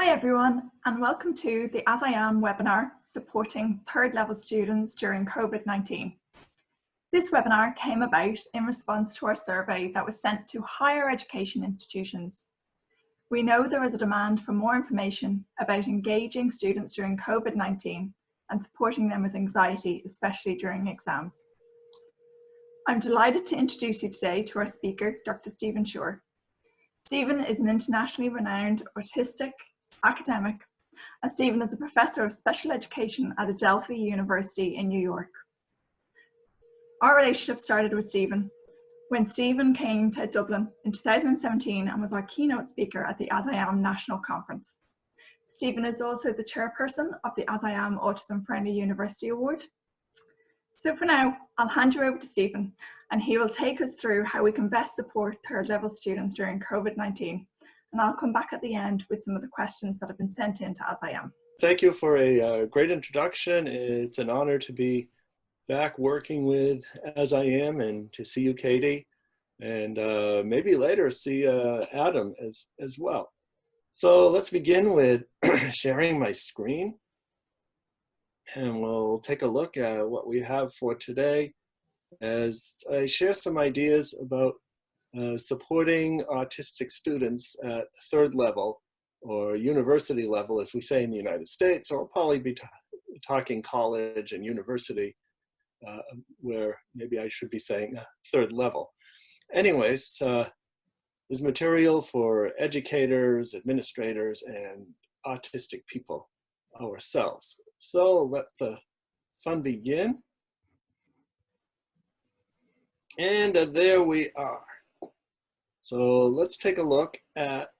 Hi everyone, and welcome to the As I Am webinar supporting third level students during COVID-19. This webinar came about in response to our survey that was sent to higher education institutions. We know there is a demand for more information about engaging students during COVID-19 and supporting them with anxiety, especially during exams. I'm delighted to introduce you today to our speaker, Dr. Stephen Shore. Stephen is an internationally renowned autistic academic, and Stephen is a professor of special education at Adelphi University in New York. Our relationship started with Stephen when Stephen came to Dublin in 2017 and was our keynote speaker at the As I Am National Conference. Stephen is also the chairperson of the As I Am Autism Friendly University Award. So for now, I'll hand you over to Stephen, and he will take us through how we can best support third level students during COVID-19. And I'll come back at the end with some of the questions that have been sent in to As I Am. Thank you for a great introduction. It's an honor to be back working with As I Am and to see you, Katie, and maybe later see Adam as well. So let's begin with sharing my screen, and we'll take a look at what we have for today as I share some ideas about supporting autistic students at third level or university level, as we say in the United States, or I'll probably be talking college and university, where maybe I should be saying third level. Anyways, there's material for educators, administrators, and autistic people ourselves. So let the fun begin. And there we are. So let's take a look at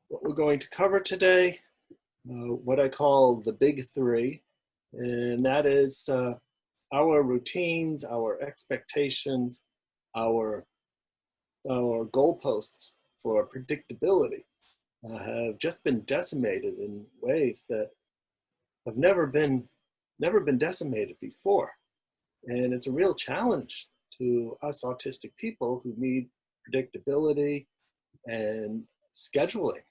what we're going to cover today, what I call the big three, and that is our routines, our expectations, our goalposts for predictability have just been decimated in ways that have never been decimated before. And it's a real challenge to us autistic people who need predictability and scheduling.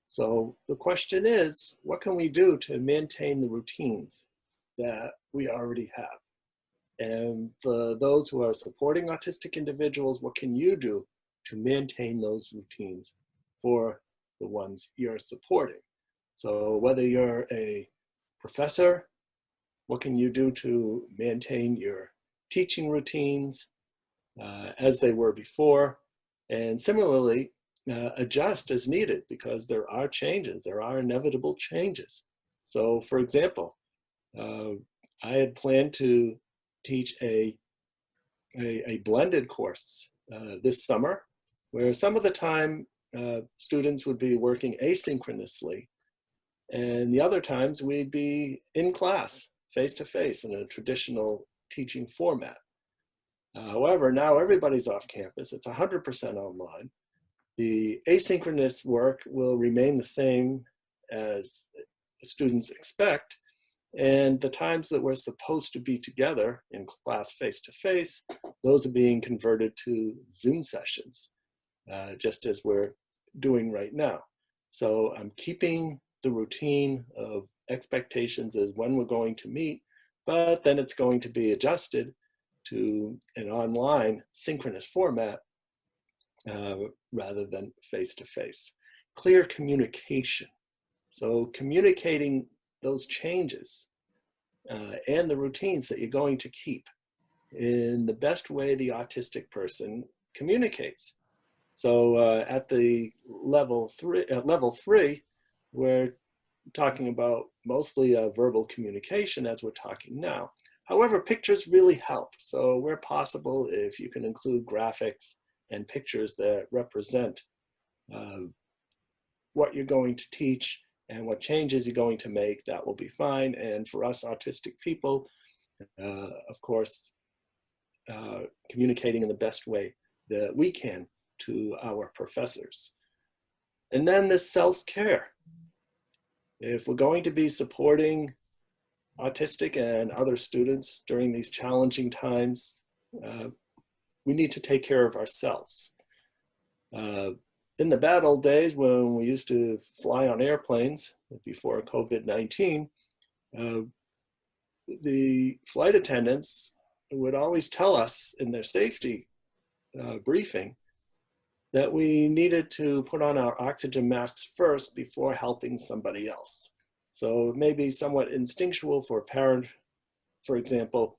So the question is, what can we do to maintain the routines that we already have? And for those who are supporting autistic individuals, what can you do to maintain those routines for the ones you're supporting? So whether you're a professor, what can you do to maintain your teaching routines as they were before? And similarly, adjust as needed, because there are changes, there are inevitable changes. So for example, I had planned to teach a blended course this summer, where some of the time students would be working asynchronously, and the other times we'd be in class, face-to-face in a traditional teaching format. However, now everybody's off campus. It's 100% online. The asynchronous work will remain the same as students expect, and the times that we're supposed to be together in class face-to-face, those are being converted to Zoom sessions, just as we're doing right now. So I'm keeping the routine of expectations as when we're going to meet, but then it's going to be adjusted to an online synchronous format rather than face-to-face. Clear communication. So communicating those changes and the routines that you're going to keep in the best way the autistic person communicates. So at the level three, we're talking about mostly verbal communication as we're talking now. However, pictures really help. So where possible, if you can include graphics and pictures that represent what you're going to teach and what changes you're going to make, that will be fine. And for us autistic people, of course, communicating in the best way that we can to our professors. And then the self-care. If we're going to be supporting autistic and other students during these challenging times, we need to take care of ourselves. in the bad old days when we used to fly on airplanes before COVID-19, the flight attendants would always tell us in their safety briefing that we needed to put on our oxygen masks first before helping somebody else. So it may be somewhat instinctual for a parent, for example,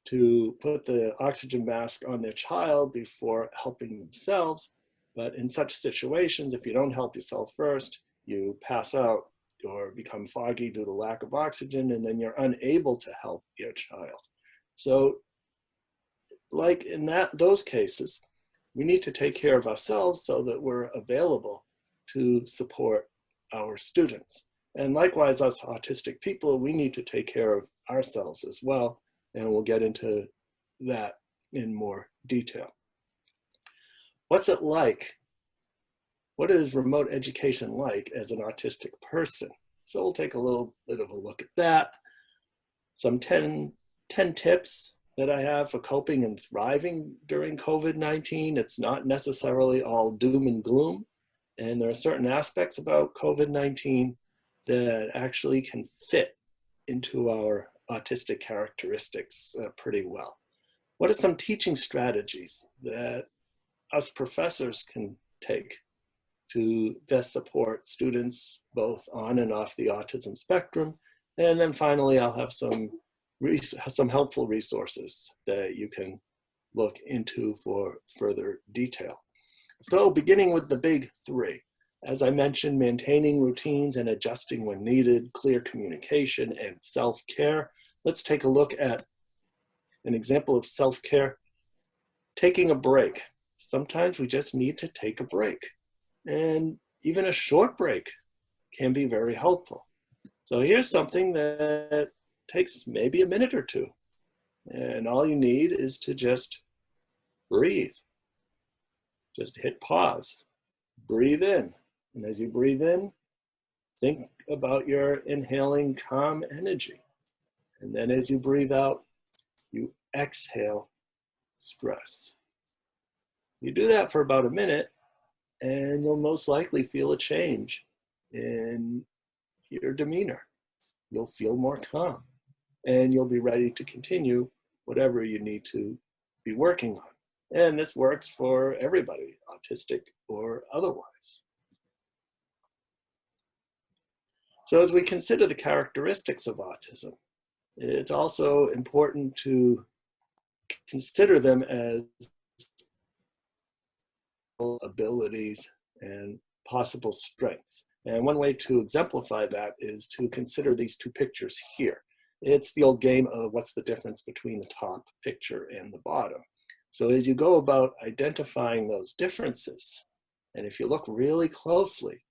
to put the oxygen mask on their child before helping themselves. But in such situations, if you don't help yourself first, you pass out or become foggy due to lack of oxygen, and then you're unable to help your child. So like in those cases, we need to take care of ourselves so that we're available to support our students. And likewise, us autistic people, we need to take care of ourselves as well. And we'll get into that in more detail. What's it like? What is remote education like as an autistic person? So we'll take a little bit of a look at that. Some 10 tips that I have for coping and thriving during COVID-19. It's not necessarily all doom and gloom. And there are certain aspects about COVID-19 that actually can fit into our autistic characteristics pretty well. What are some teaching strategies that us professors can take to best support students both on and off the autism spectrum? And then finally, I'll have some helpful resources that you can look into for further detail. So beginning with the big three. As I mentioned, maintaining routines and adjusting when needed, clear communication, and self-care. Let's take a look at an example of self-care. Taking a break. Sometimes we just need to take a break. And even a short break can be very helpful. So here's something that takes maybe a minute or two. And all you need is to just breathe. Just hit pause. Breathe in. And as you breathe in, think about your inhaling calm energy. And then as you breathe out, you exhale stress. You do that for about a minute, and you'll most likely feel a change in your demeanor. You'll feel more calm, and you'll be ready to continue whatever you need to be working on. And this works for everybody, autistic or otherwise. So as we consider the characteristics of autism, it's also important to consider them as abilities and possible strengths. And one way to exemplify that is to consider these two pictures here. It's the old game of what's the difference between the top picture and the bottom. So as you go about identifying those differences, and if you look really closely,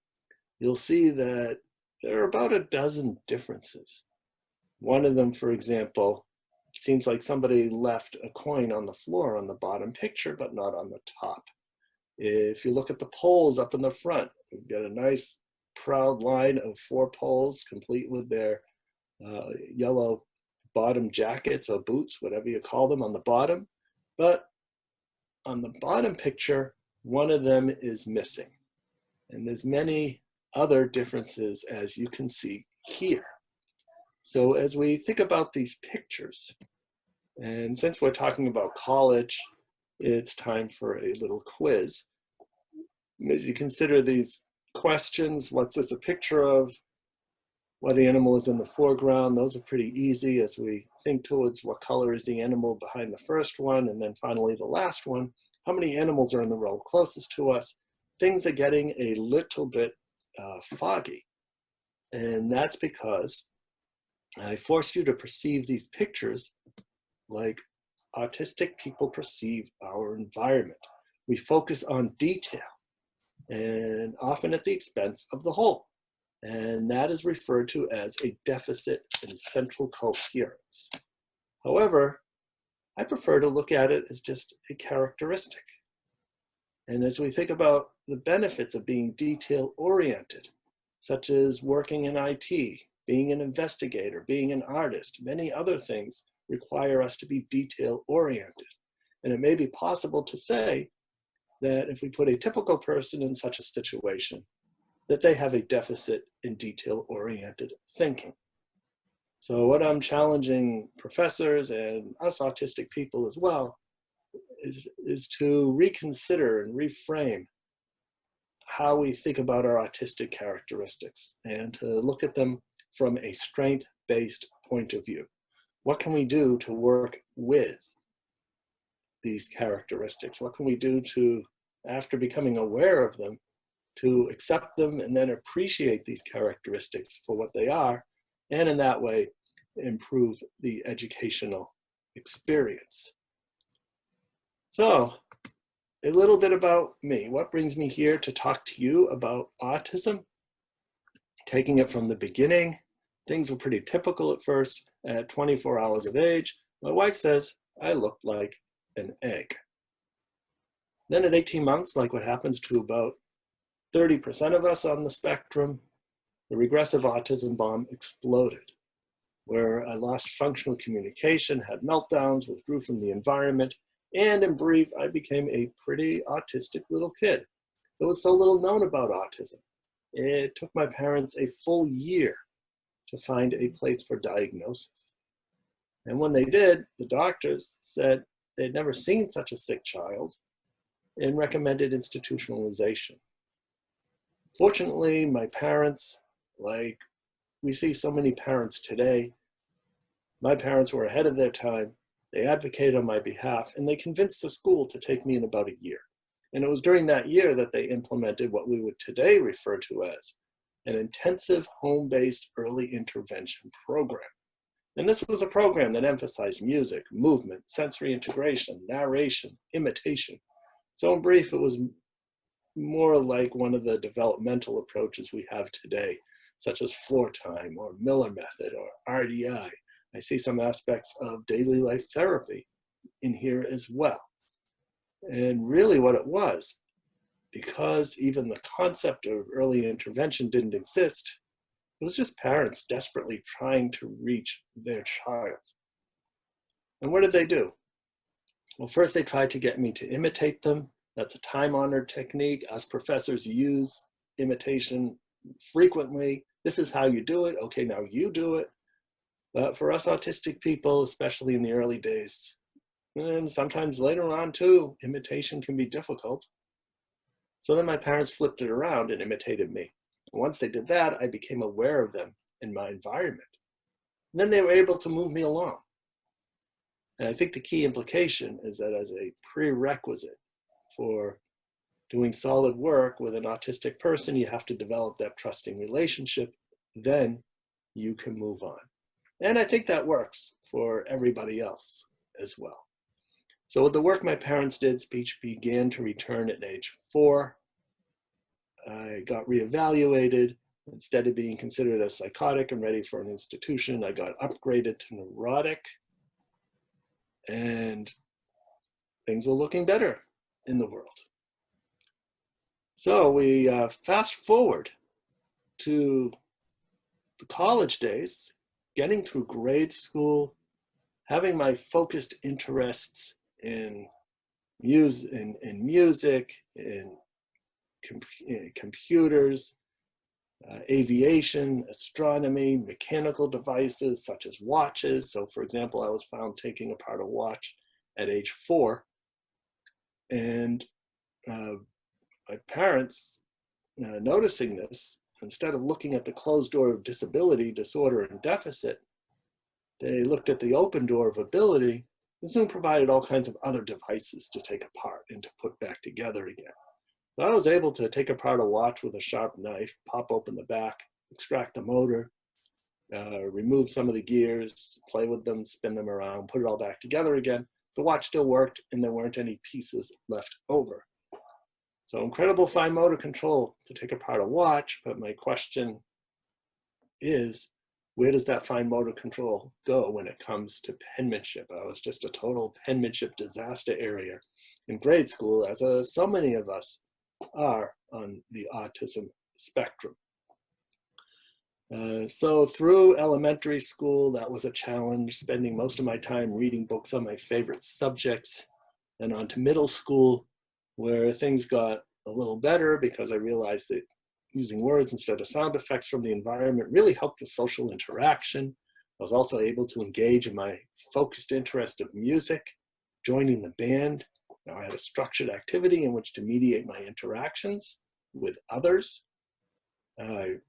you'll see that there are about a dozen differences. One of them, for example, seems like somebody left a coin on the floor on the bottom picture, but not on the top. If you look at the poles up in the front, we've got a nice proud line of 4 poles, complete with their yellow bottom jackets or boots, whatever you call them, on the bottom. But on the bottom picture, one of them is missing. And there's many other differences, as you can see here. So as we think about these pictures, and since we're talking about college, it's time for a little quiz. As you consider these questions, what's this a picture of? What animal is in the foreground? Those are pretty easy as we think towards what color is the animal behind the first one, and then finally the last one. How many animals are in the row closest to us? Things are getting a little bit foggy. And that's because I forced you to perceive these pictures like autistic people perceive our environment. We focus on detail, and often at the expense of the whole. And that is referred to as a deficit in central coherence. However, I prefer to look at it as just a characteristic. And as we think about the benefits of being detail-oriented, such as working in IT, being an investigator, being an artist, many other things require us to be detail-oriented. And it may be possible to say that if we put a typical person in such a situation, that they have a deficit in detail-oriented thinking. So what I'm challenging professors and us autistic people as well is to reconsider and reframe how we think about our autistic characteristics and to look at them from a strength-based point of view. What can we do to work with these characteristics? What can we do to, after becoming aware of them, to accept them and then appreciate these characteristics for what they are, and in that way improve the educational experience. So, a little bit about me. What brings me here to talk to you about autism? Taking it from the beginning, things were pretty typical at first. At 24 hours of age, my wife says I looked like an egg. Then at 18 months, like what happens to about 30% of us on the spectrum, the regressive autism bomb exploded, where I lost functional communication, had meltdowns, withdrew from the environment, and in brief, I became a pretty autistic little kid. There was so little known about autism. It took my parents a full year to find a place for diagnosis. And when they did, the doctors said they'd never seen such a sick child and recommended institutionalization. Fortunately, my parents, like we see so many parents today, my parents were ahead of their time. They advocated on my behalf, and they convinced the school to take me in about a year. And it was during that year that they implemented what we would today refer to as an intensive home-based early intervention program. And this was a program that emphasized music, movement, sensory integration, narration, imitation. So in brief, it was more like one of the developmental approaches we have today, such as floor time or Miller method or RDI. I see some aspects of daily life therapy in here as well. And really what it was, because even the concept of early intervention didn't exist, it was just parents desperately trying to reach their child. And what did they do? Well, first they tried to get me to imitate them. That's a time-honored technique. Us professors use imitation frequently. This is how you do it. Okay, now you do it. But for us autistic people, especially in the early days, and sometimes later on too, imitation can be difficult. So then my parents flipped it around and imitated me. And once they did that, I became aware of them in my environment. And then they were able to move me along. And I think the key implication is that as a prerequisite for doing solid work with an autistic person, you have to develop that trusting relationship. Then you can move on. And I think that works for everybody else as well. So with the work my parents did, speech began to return at age 4. I got reevaluated. Instead of being considered as psychotic and ready for an institution, I got upgraded to neurotic. And things were looking better in the world. So we fast forward to the college days, getting through grade school, having my focused interests in music, in computers, aviation, astronomy, mechanical devices such as watches. So for example, I was found taking apart a watch at age 4. And my parents, noticing this, instead of looking at the closed door of disability, disorder, and deficit, they looked at the open door of ability and soon provided all kinds of other devices to take apart and to put back together again. So I was able to take apart a watch with a sharp knife, pop open the back, extract the motor, remove some of the gears, play with them, spin them around, put it all back together again. The watch still worked and there weren't any pieces left over. So incredible fine motor control to take apart a watch, but my question is, where does that fine motor control go when it comes to penmanship? I was just a total penmanship disaster area in grade school, as so many of us are on the autism spectrum. So through elementary school, that was a challenge, spending most of my time reading books on my favorite subjects. And on to middle school, where things got a little better because I realized that using words instead of sound effects from the environment really helped with social interaction. I was also able to engage in my focused interest of music, joining the band. Now I had a structured activity in which to mediate my interactions with others. Then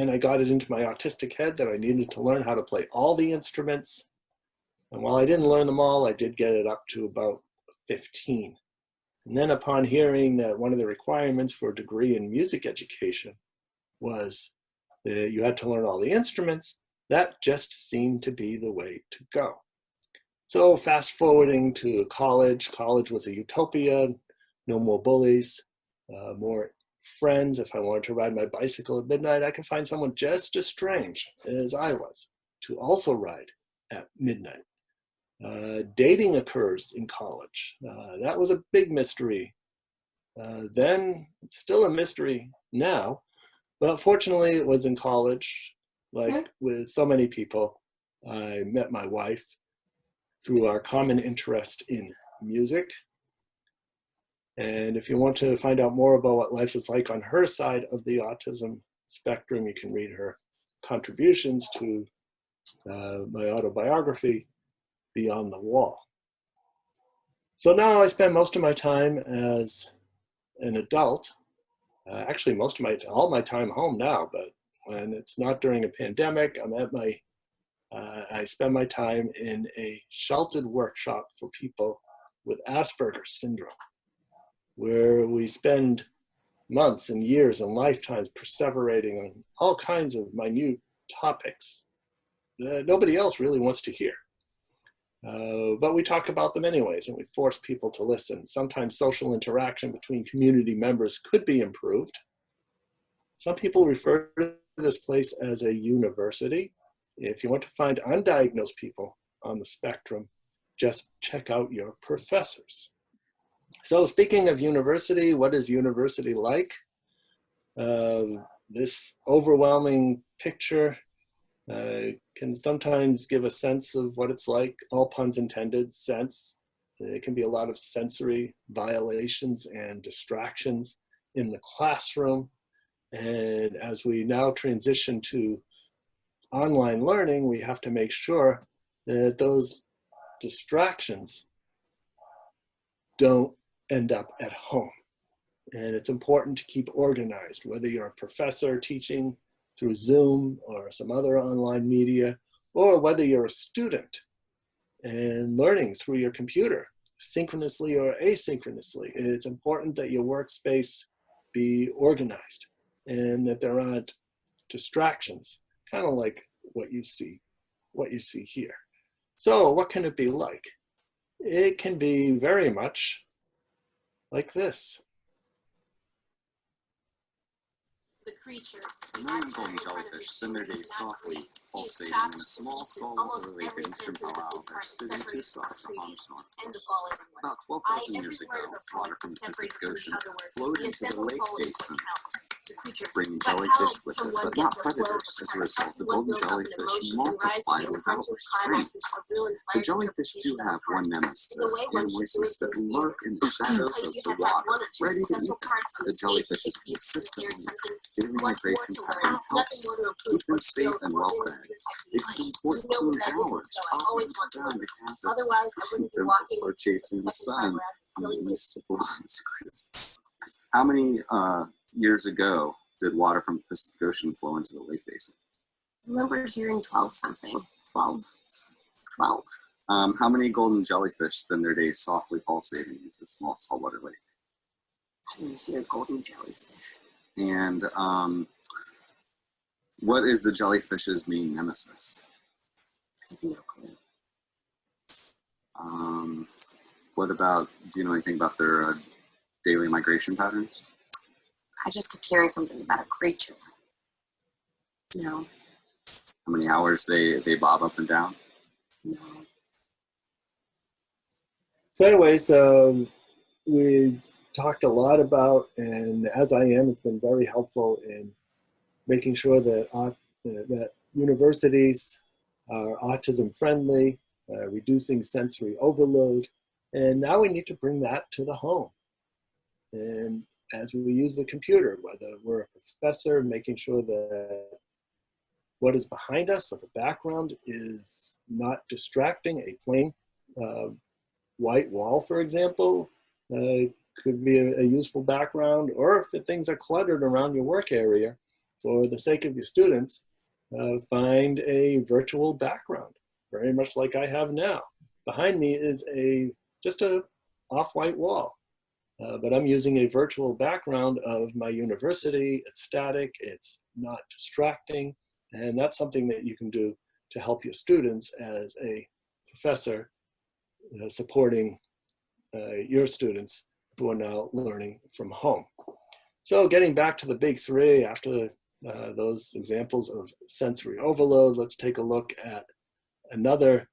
I got it into my autistic head that I needed to learn how to play all the instruments. And while I didn't learn them all, I did get it up to about 15. And then upon hearing that one of the requirements for a degree in music education was that you had to learn all the instruments, that just seemed to be the way to go. So fast forwarding to college was a utopia, no more bullies, more friends. If I wanted to ride my bicycle at midnight, I could find someone just as strange as I was to also ride at midnight. Dating occurs in college. That was a big mystery. Then, it's still a mystery now, but fortunately it was in college. Like with so many people, I met my wife through our common interest in music. And if you want to find out more about what life is like on her side of the autism spectrum, you can read her contributions to my autobiography, Beyond the Wall. So now I spend most of my time as an adult, actually all my time home now, but when it's not during a pandemic, I spend my time in a sheltered workshop for people with Asperger's syndrome, where we spend months and years and lifetimes perseverating on all kinds of minute topics that nobody else really wants to hear. But we talk about them anyways, and we force people to listen. Sometimes social interaction between community members could be improved. Some people refer to this place as a university. If you want to find undiagnosed people on the spectrum, just check out your professors. So speaking of university, what is university like? This overwhelming picture can sometimes give a sense of what it's like, all puns intended, sense. It can be a lot of sensory violations and distractions in the classroom. And as we now transition to online learning, we have to make sure that those distractions don't end up at home. And it's important to keep organized, whether you're a professor teaching through Zoom or some other online media, or whether you're a student and learning through your computer, synchronously or asynchronously. It's important that your workspace be organized and that there aren't distractions, kind of like what you see here. So what can it be like? It can be very much like this. The creature. The million golden jellyfish spend their days softly, pulsating in a small saltwater lake in eastern Palau, their city too soft to harm snorkelers. About 12,000 years ago, water from the Pacific Ocean flowed into the lake basin, bringing jellyfish with it, but not predators. As a result, the golden jellyfish multiplied without restraint. The jellyfish do have one nemesis, animals that lurk in the shadows of the water, ready to eat them. The jellyfish's consistently daily migration pattern helps keep them safe and well fed. They spend 14 hours hopping around the campus to keep them before chasing the sun on the east of the How many years ago did water from the Pacific Ocean flow into the lake basin? I remember hearing 12 something. 12. How many golden jellyfish spend their days softly pulsating into a small saltwater lake? I didn't hear golden jellyfish. And what is the jellyfish's main nemesis? I have no clue. Do you know anything about their daily migration patterns? I just kept hearing something about a creature. No. How many hours they bob up and down? No. So anyways, we've talked a lot about, and As I Am has been very helpful in making sure that that universities are autism friendly, reducing sensory overload, And now we need to bring that to the home. And as we use the computer, whether we're a professor, making sure that what is behind us, so the background is not distracting. A plain white wall, for example, could be a useful background, or if things are cluttered around your work area, for the sake of your students, find a virtual background, very much like I have now. Behind me is just a off-white wall, but I'm using a virtual background of my university. It's static, it's not distracting, and that's something that you can do to help your students as a professor supporting your students who are now learning from home. So getting back to the big three, after those examples of sensory overload, let's take a look at another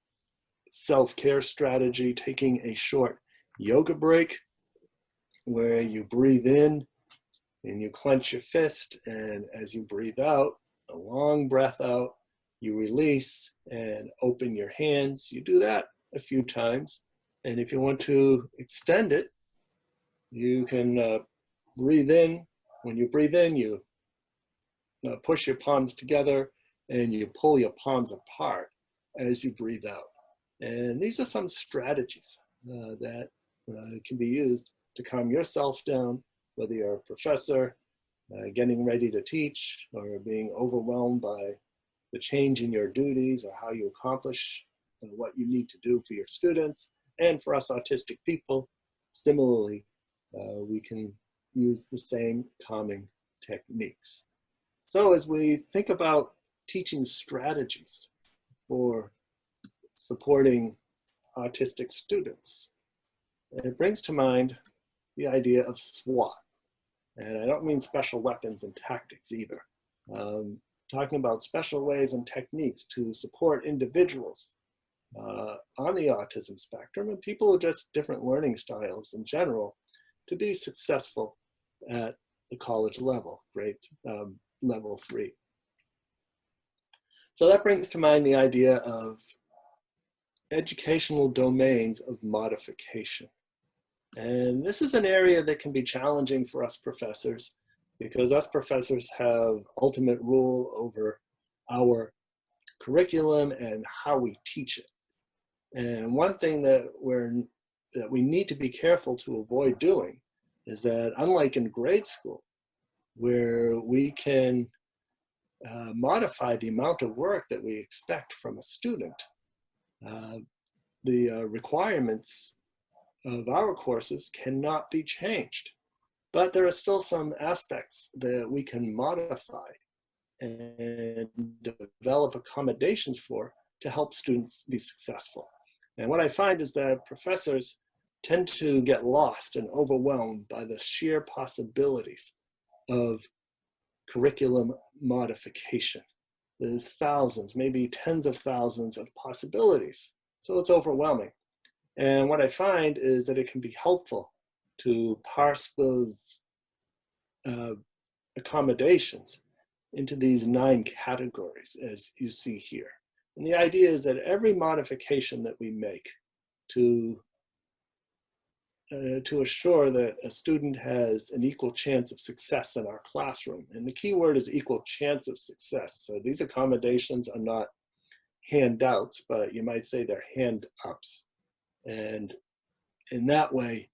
self-care strategy, taking a short yoga break where you breathe in and you clench your fist, and as you breathe out, a long breath out, you release and open your hands. You do that a few times, and if you want to extend it, you can breathe in. When you breathe in, you push your palms together and you pull your palms apart as you breathe out. And these are some strategies that can be used to calm yourself down, whether you're a professor, getting ready to teach, or being overwhelmed by the change in your duties or how you accomplish what you need to do for your students. And for us autistic people, similarly, we can use the same calming techniques. So as we think about teaching strategies for supporting autistic students, it brings to mind the idea of SWAT. And I don't mean special weapons and tactics either. Talking about special ways and techniques to support individuals on the autism spectrum and people with just different learning styles in general to be successful at the college level, grade level 3. So that brings to mind the idea of educational domains of modification. And this is an area that can be challenging for us professors, because us professors have ultimate rule over our curriculum and how we teach it. And one thing that we need to be careful to avoid doing is that, unlike in grade school, where we can modify the amount of work that we expect from a student, the requirements of our courses cannot be changed. But there are still some aspects that we can modify and develop accommodations for to help students be successful. And what I find is that professors tend to get lost and overwhelmed by the sheer possibilities of curriculum modification. There's thousands, maybe tens of thousands of possibilities. So it's overwhelming. And what I find is that it can be helpful to parse those accommodations into these 9 categories, as you see here. And the idea is that every modification that we make to assure that a student has an equal chance of success in our classroom, and the key word is equal chance of success. So these accommodations are not handouts, but you might say they're hand-ups. And in that way,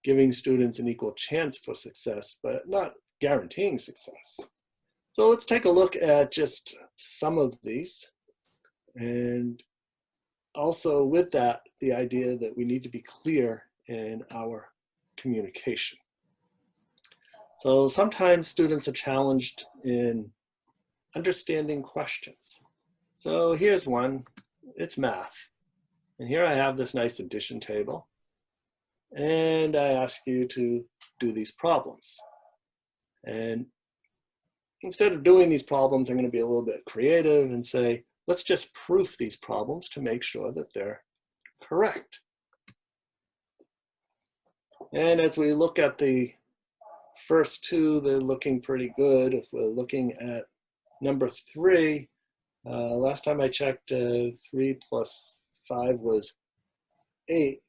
giving students an equal chance for success, but not guaranteeing success. So let's take a look at just some of these. And also with that, the idea that we need to be clear in our communication. So sometimes students are challenged in understanding questions. So here's one, it's math. And here I have this nice addition table. And I ask you to do these problems. And instead of doing these problems, I'm going to be a little bit creative and say, let's just proof these problems to make sure that they're correct. And as we look at the first 2, they're looking pretty good. If we're looking at number 3, last time I checked, 3 plus 5 was 8.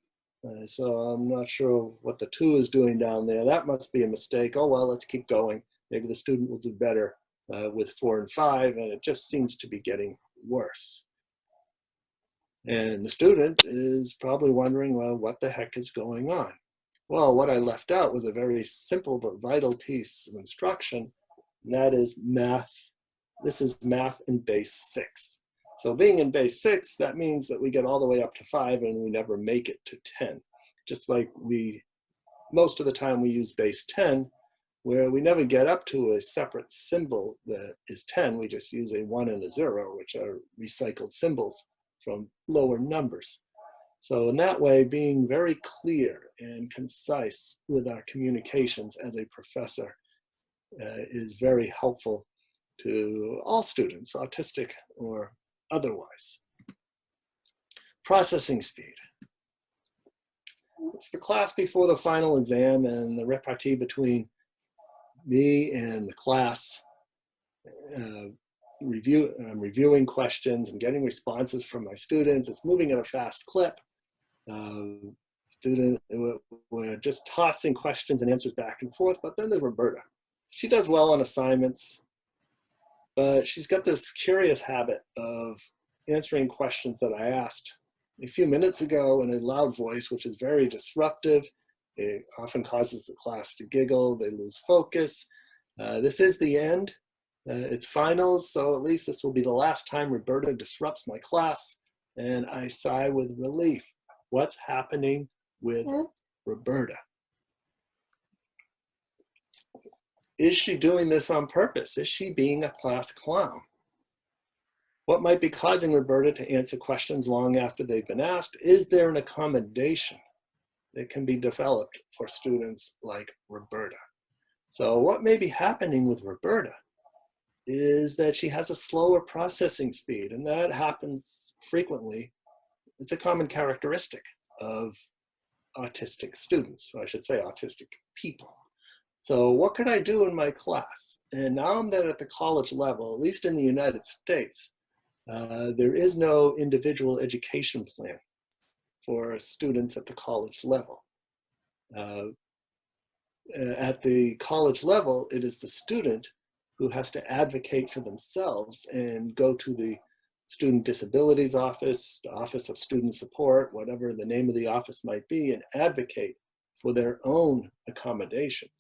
So I'm not sure what the 2 is doing down there. That must be a mistake. Oh, well, let's keep going. Maybe the student will do better with 4 and 5, and it just seems to be getting worse. And the student is probably wondering, well, what the heck is going on? Well, what I left out was a very simple but vital piece of instruction, and that is math. This is math in base 6. So being in base 6, that means that we get all the way up to 5 and we never make it to 10. Just like most of the time we use base 10, where we never get up to a separate symbol that is 10. We just use a 1 and a 0, which are recycled symbols from lower numbers. So in that way, being very clear and concise with our communications as a professor is very helpful to all students, autistic or otherwise. Processing speed. It's the class before the final exam, and the repartee between me and the class. I'm reviewing questions and getting responses from my students. It's moving at a fast clip. We're just tossing questions and answers back and forth, but then there's Roberta. She does well on assignments, but she's got this curious habit of answering questions that I asked a few minutes ago in a loud voice, which is very disruptive. It often causes the class to giggle. They lose focus. This is the end. It's finals, so at least this will be the last time Roberta disrupts my class, and I sigh with relief. What's happening with Roberta? Is she doing this on purpose? Is she being a class clown? What might be causing Roberta to answer questions long after they've been asked? Is there an accommodation that can be developed for students like Roberta? So what may be happening with Roberta is that she has a slower processing speed, and that happens frequently. It's a common characteristic of autistic students, or I should say autistic people. So what could I do in my class? And now I'm at the college level, at least in the United States, there is no individual education plan for students at the college level. At the college level, it is the student who has to advocate for themselves and go to the Student Disabilities Office, the Office of Student Support, whatever the name of the office might be, and advocate for their own accommodations.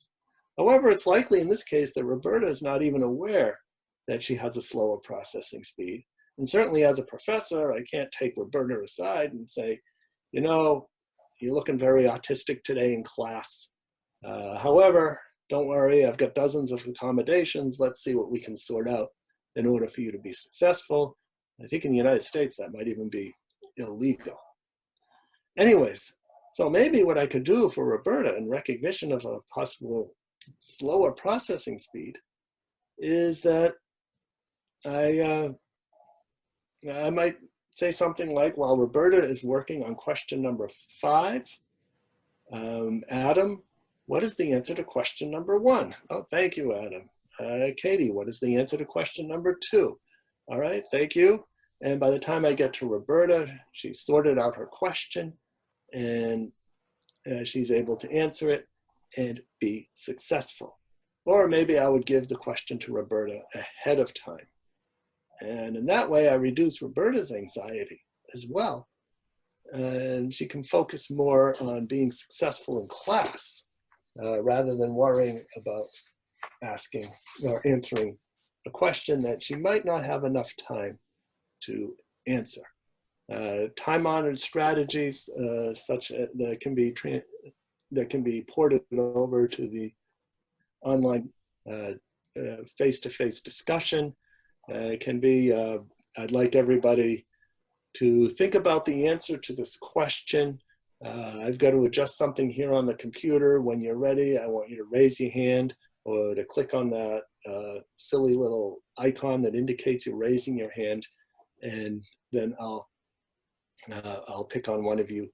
However, it's likely in this case that Roberta is not even aware that she has a slower processing speed. And certainly as a professor, I can't take Roberta aside and say, you know, you're looking very autistic today in class. However, don't worry, I've got dozens of accommodations. Let's see what we can sort out in order for you to be successful. I think in the United States, that might even be illegal. Anyways, so maybe what I could do for Roberta in recognition of a possible slower processing speed is that I might say something like, while Roberta is working on question number 5, Adam, what is the answer to question number 1? Oh, thank you, Adam. Katie, what is the answer to question number 2? All right, thank you. And by the time I get to Roberta, she's sorted out her question and she's able to answer it and be successful. Or maybe I would give the question to Roberta ahead of time. And in that way, I reduce Roberta's anxiety as well. And she can focus more on being successful in class rather than worrying about asking or answering a question that she might not have enough time to answer. Time-honored strategies such that can be ported over to the online face-to-face discussion. Can be, I'd like everybody to think about the answer to this question. I've got to adjust something here on the computer. When you're ready, I want you to raise your hand or to click on that silly little icon that indicates you're raising your hand, and then I'll pick on one of you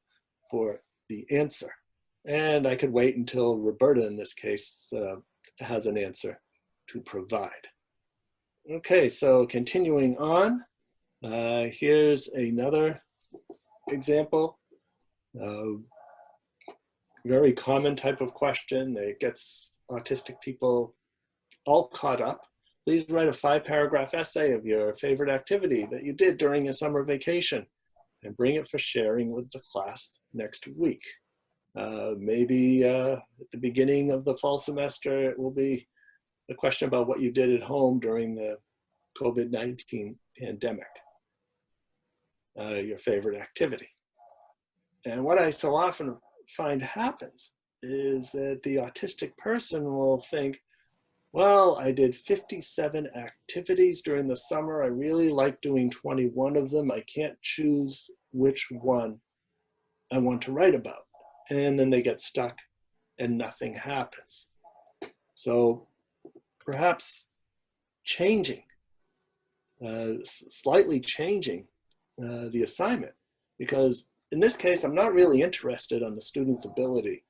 for the answer. And I could wait until Roberta, in this case, has an answer to provide. Okay, so continuing on, here's another example. very common type of question that gets autistic people all caught up. Please write a 5-paragraph essay of your favorite activity that you did during a summer vacation and bring it for sharing with the class next week. Maybe at the beginning of the fall semester, it will be a question about what you did at home during the COVID-19 pandemic, your favorite activity. And what I so often find happens is that the autistic person will think, well, I did 57 activities during the summer. I really like doing 21 of them. I can't choose which one I want to write about. And then they get stuck and nothing happens. So perhaps changing, slightly changing the assignment, because in this case, I'm not really interested on the student's ability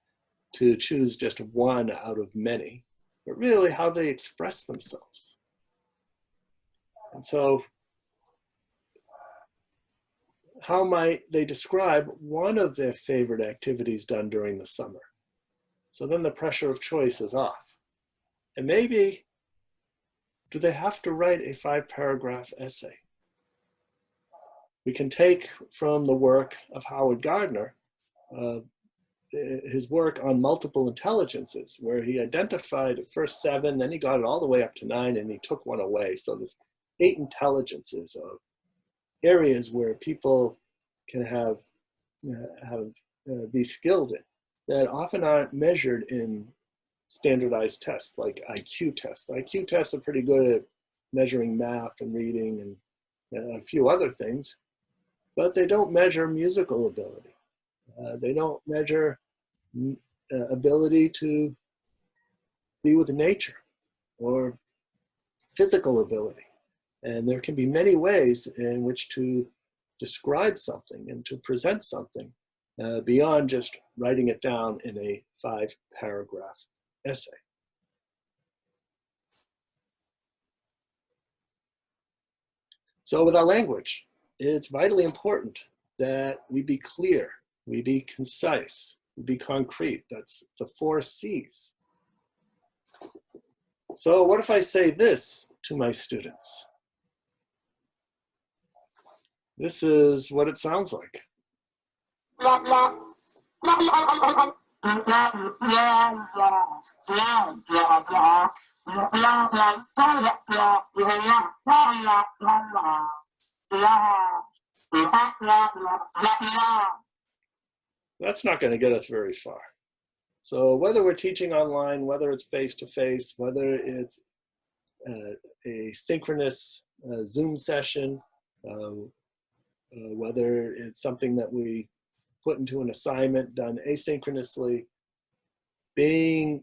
to choose just one out of many, but really how they express themselves. And so how might they describe one of their favorite activities done during the summer? So then the pressure of choice is off. And maybe, do they have to write a 5-paragraph essay? We can take from the work of Howard Gardner, his work on multiple intelligences, where he identified at first 7, then he got it all the way up to 9, and he took one away. So there's 8 intelligences of areas where people can be skilled in that often aren't measured in standardized tests like IQ tests. IQ tests are pretty good at measuring math and reading and a few other things, but they don't measure musical ability. They don't measure ability to be with nature or physical ability. And there can be many ways in which to describe something and to present something beyond just writing it down in a 5-paragraph essay. So with our language, it's vitally important that we be clear, we be concise, we be concrete. That's the 4 C's. So what if I say this to my students? This is what it sounds like. That's not going to get us very far. So whether we're teaching online, whether it's face-to-face, whether it's a synchronous Zoom session, whether it's something that we put into an assignment done asynchronously, being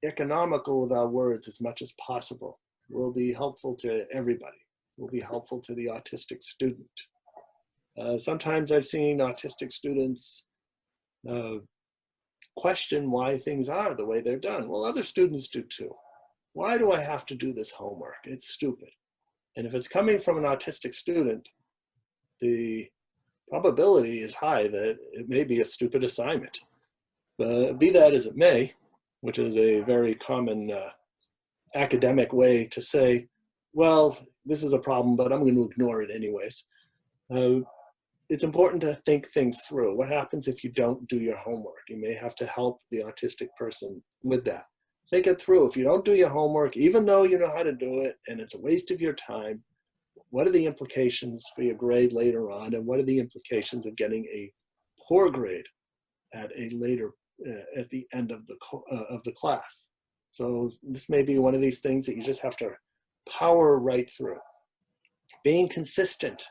economical with our words as much as possible will be helpful to everybody, will be helpful to the autistic student. Sometimes I've seen autistic students question why things are the way they're done. Well, other students do too. Why do I have to do this homework? It's stupid. And if it's coming from an autistic student, the probability is high that it may be a stupid assignment. But be that as it may, which is a very common academic way to say, well, this is a problem, but I'm going to ignore it anyways. It's important to think things through. What happens if you don't do your homework? You may have to help the autistic person with that. Think it through. If you don't do your homework, even though you know how to do it and it's a waste of your time, what are the implications for your grade later on, and what are the implications of getting a poor grade at a later at the end of the class? So this may be one of these things that you just have to power right through. Being consistent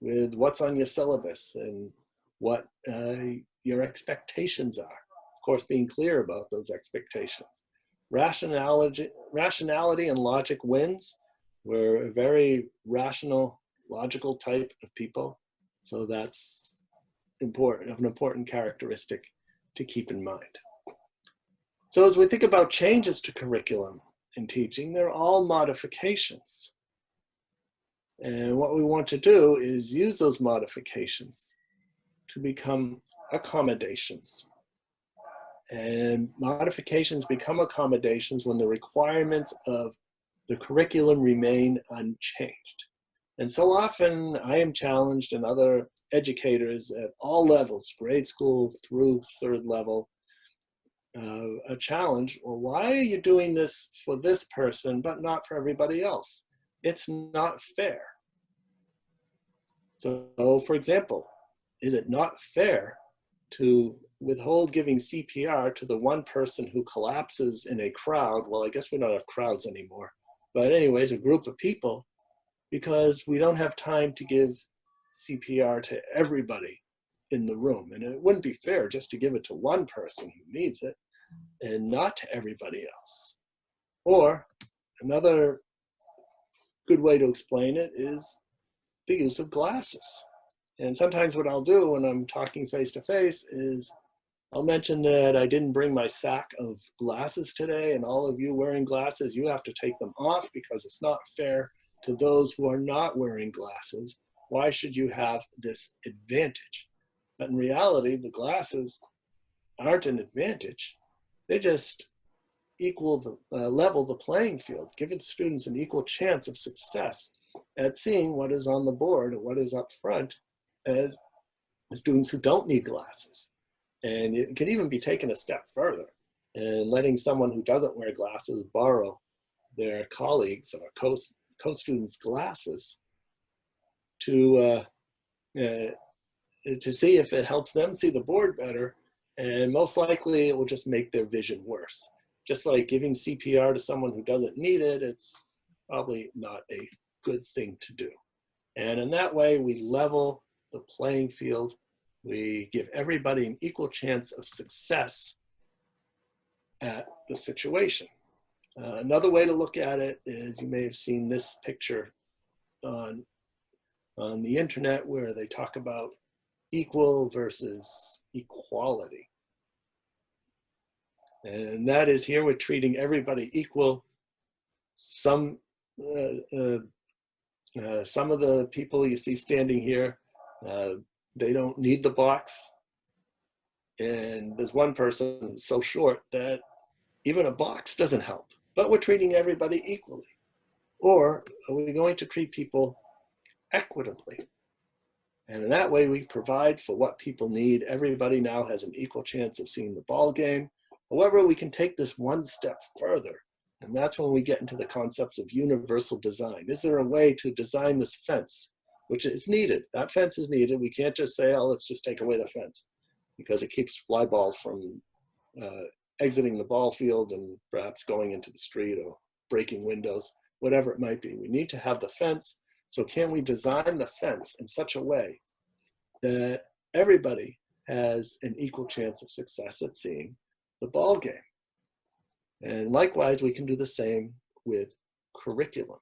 with what's on your syllabus and what your expectations are. Of course, being clear about those expectations. Rationality and logic wins. We're a very rational, logical type of people. So that's an important characteristic to keep in mind. So as we think about changes to curriculum and teaching, they're all modifications. And what we want to do is use those modifications to become accommodations. And modifications become accommodations when the requirements of the curriculum remain unchanged. And so often I am challenged, and other educators at all levels, grade school through third level, a challenge. Well, why are you doing this for this person but not for everybody else? It's not fair. So for example, is it not fair to withhold giving CPR to the one person who collapses in a crowd? Well, I guess we don't have crowds anymore. But anyways, a group of people, because we don't have time to give CPR to everybody in the room. And it wouldn't be fair just to give it to one person who needs it and not to everybody else. Or another good way to explain it is the use of glasses. And sometimes what I'll do when I'm talking face to face is I'll mention that I didn't bring my sack of glasses today, and all of you wearing glasses, you have to take them off because it's not fair to those who are not wearing glasses. Why should you have this advantage? But in reality, the glasses aren't an advantage. They just level the playing field, giving students an equal chance of success at seeing what is on the board or what is up front as students who don't need glasses. And it can even be taken a step further and letting someone who doesn't wear glasses borrow their colleagues or co-students' glasses to see if it helps them see the board better, and most likely it will just make their vision worse. Just like giving CPR to someone who doesn't need it, it's probably not a good thing to do. And in that way, we level the playing field. We give everybody an equal chance of success at the situation. Another way to look at it is, you may have seen this picture on the internet where they talk about equal versus equality. And that is, here we're treating everybody equal. Some of the people you see standing here, they don't need the box. And there's one person so short that even a box doesn't help. But we're treating everybody equally. Or are we going to treat people equitably? And in that way, we provide for what people need. Everybody now has an equal chance of seeing the ball game. However, we can take this one step further. And that's when we get into the concepts of universal design. Is there a way to design this fence, which is needed? That fence is needed. We can't just say, oh, let's just take away the fence, because it keeps fly balls from exiting the ball field and perhaps going into the street or breaking windows, whatever it might be. We need to have the fence. So can we design the fence in such a way that everybody has an equal chance of success at seeing the ball game? And likewise, we can do the same with curriculum.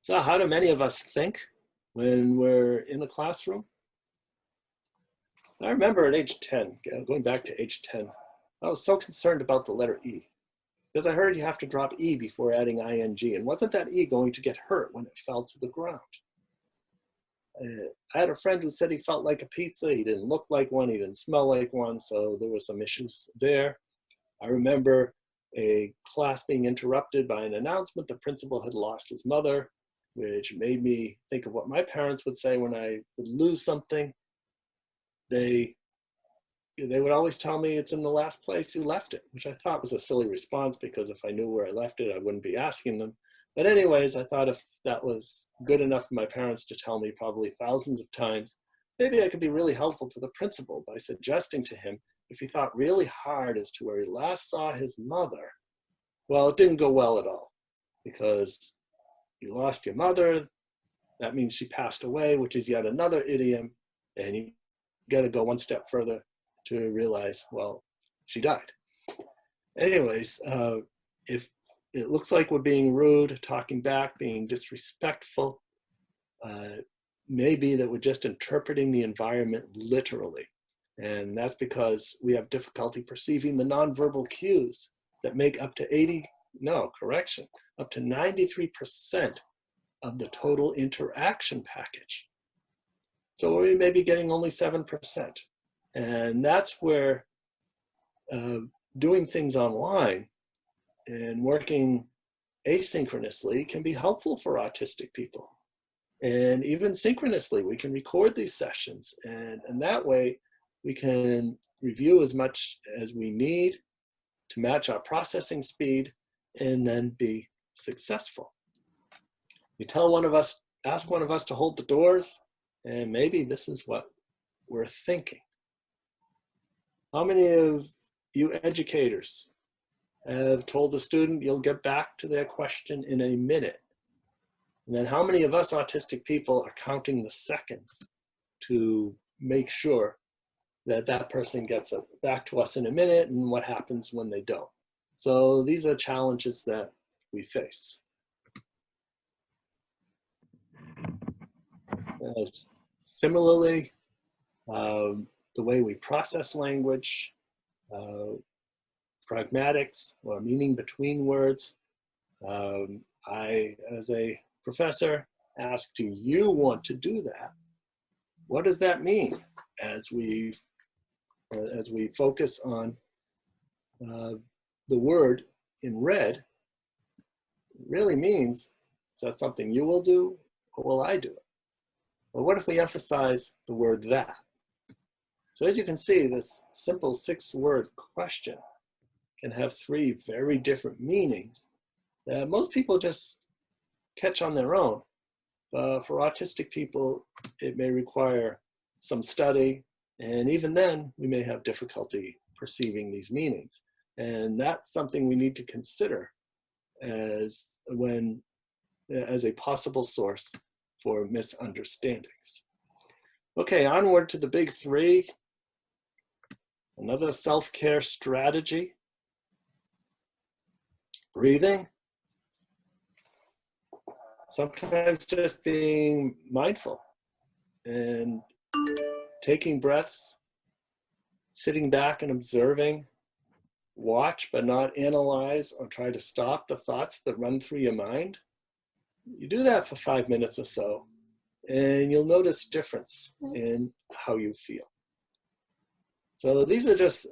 So how do many of us think when we're in the classroom? I remember at age 10, going back to age 10, I was so concerned about the letter E, because I heard you have to drop E before adding ing, and wasn't that E going to get hurt when it fell to the ground? I had a friend who said he felt like a pizza. He didn't look like one, he didn't smell like one, so there were some issues there. I remember a class being interrupted by an announcement the principal had lost his mother, which made me think of what my parents would say when I would lose something. They would always tell me it's in the last place you left it, which I thought was a silly response, because if I knew where I left it, I wouldn't be asking them. But anyways, I thought if that was good enough for my parents to tell me probably thousands of times, maybe I could be really helpful to the principal by suggesting to him, if he thought really hard as to where he last saw his mother. Well, it didn't go well at all, because you lost your mother, that means she passed away, which is yet another idiom, and you got to go one step further to realize, well, she died. Anyways, if it looks like we're being rude, talking back, being disrespectful, maybe that we're just interpreting the environment literally. And that's because we have difficulty perceiving the nonverbal cues that make up to 93% of the total interaction package. So we may be getting only 7%. And that's where doing things online and working asynchronously can be helpful for autistic people. And even synchronously, we can record these sessions. And that way, we can review as much as we need to match our processing speed and then be successful. You tell one of us, ask one of us to hold the doors, and maybe this is what we're thinking. How many of you educators have told the student you'll get back to their question in a minute? And then how many of us autistic people are counting the seconds to make sure that that person gets back to us in a minute, and what happens when they don't? So these are challenges that we face. Similarly, the way we process language, pragmatics, or meaning between words. I, as a professor, ask, do you want to do that? What does that mean as we focus on the word in red? It really means, is that something you will do, or will I do it? Well, what if we emphasize the word that? So as you can see, this simple 6-word question can have 3 very different meanings that most people just catch on their own. For autistic people, it may require some study, and even then, we may have difficulty perceiving these meanings. And that's something we need to consider as a possible source for misunderstandings. Okay, onward to the big 3. Another self-care strategy. Breathing. Sometimes just being mindful and taking breaths, sitting back and observing. Watch but not analyze or try to stop the thoughts that run through your mind. You do that for 5 minutes or so, and you'll notice difference in how you feel. So these are just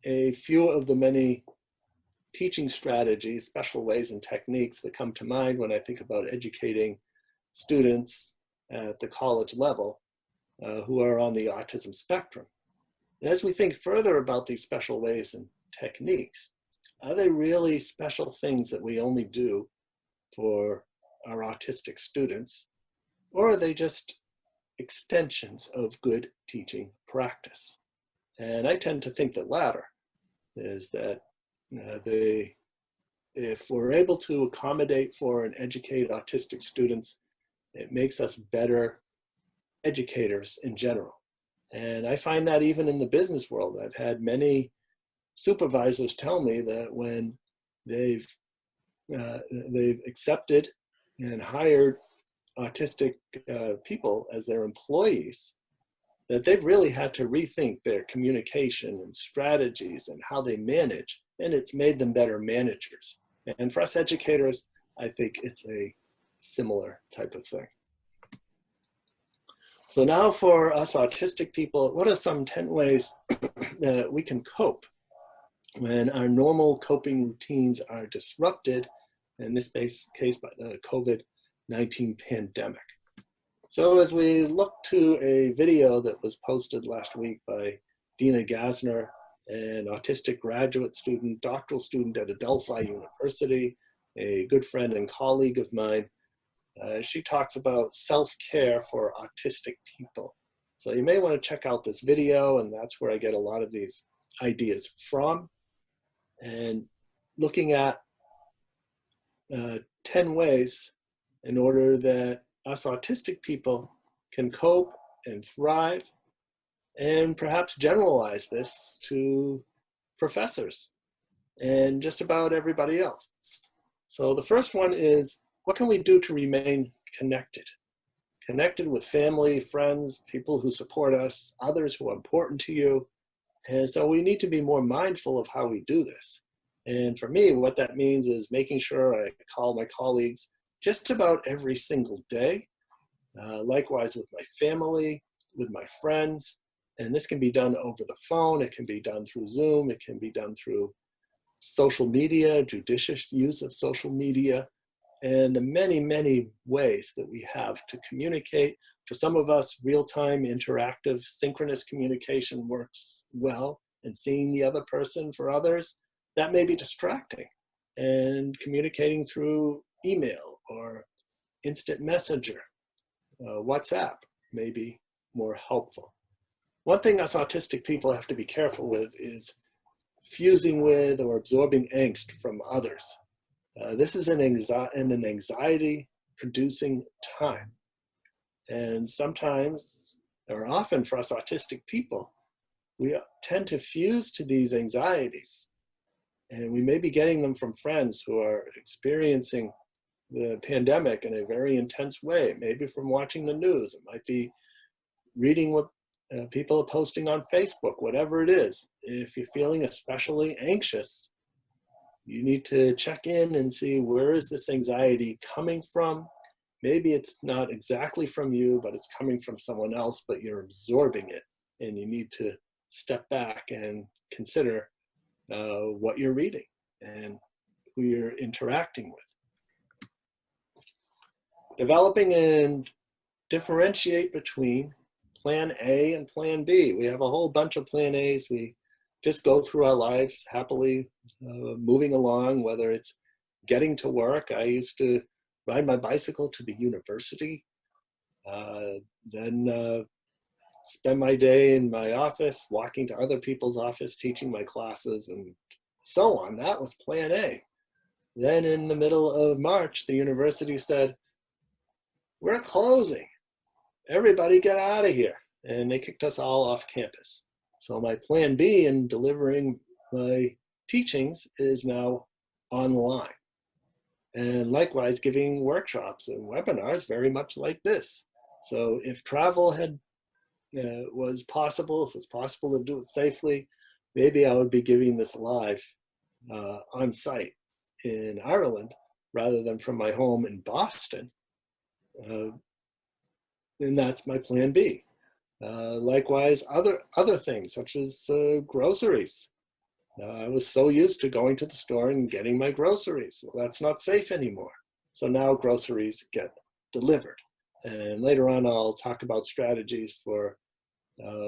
a few of the many teaching strategies, special ways and techniques that come to mind when I think about educating students at the college level who are on the autism spectrum. And as we think further about these special ways and techniques, are they really special things that we only do for our autistic students, or are they just extensions of good teaching practice? And I tend to think the latter, is that if we're able to accommodate for and educate autistic students, it makes us better educators in general. And I find that even in the business world. I've had many supervisors tell me that when they've accepted and hired autistic people as their employees, that they've really had to rethink their communication and strategies and how they manage, and it's made them better managers. And for us educators, I think it's a similar type of thing. So now for us autistic people, what are some 10 ways that we can cope when our normal coping routines are disrupted, in this case by the COVID-19 pandemic? So as we look to a video that was posted last week by Dina Gasner, an autistic graduate student, doctoral student at Adelphi University, a good friend and colleague of mine, she talks about self-care for autistic people. So you may want to check out this video, and that's where I get a lot of these ideas from. And looking at 10 ways in order that us autistic people can cope and thrive, and perhaps generalize this to professors and just about everybody else. So the first one is, what can we do to remain connected? Connected with family, friends, people who support us, others who are important to you. And so we need to be more mindful of how we do this. And for me, what that means is making sure I call my colleagues just about every single day. Likewise with my family, with my friends. And this can be done over the phone. It can be done through Zoom. It can be done through social media, judicious use of social media, and the many, many ways that we have to communicate. For some of us, real-time, interactive, synchronous communication works well, and seeing the other person. For others, that may be distracting. And communicating through email or instant messenger, WhatsApp may be more helpful. One thing us autistic people have to be careful with is fusing with or absorbing angst from others. This is an anxiety-producing time. And sometimes, or often for us autistic people, we tend to fuse to these anxieties. And we may be getting them from friends who are experiencing the pandemic in a very intense way, maybe from watching the news. It might be reading what people are posting on Facebook, whatever it is. If you're feeling especially anxious, you need to check in and see, where is this anxiety coming from? Maybe it's not exactly from you, but it's coming from someone else, but you're absorbing it. And you need to step back and consider what you're reading and who you're interacting with. Developing and differentiate between plan A and plan B. We have a whole bunch of plan A's. We just go through our lives happily, moving along, whether it's getting to work. I used to ride my bicycle to the university, then spend my day in my office, walking to other people's office, teaching my classes, and so on. That was plan A. Then in the middle of March, the university said, "We're closing. Everybody get out of here." And they kicked us all off campus. So my plan B in delivering my teachings is now online. And likewise, giving workshops and webinars very much like this. So if travel was possible, if it was possible to do it safely, maybe I would be giving this live on site in Ireland rather than from my home in Boston. And that's my plan B. Likewise, other things such as groceries. I was so used to going to the store and getting my groceries. Well, that's not safe anymore. So now groceries get delivered. And later on, I'll talk about strategies for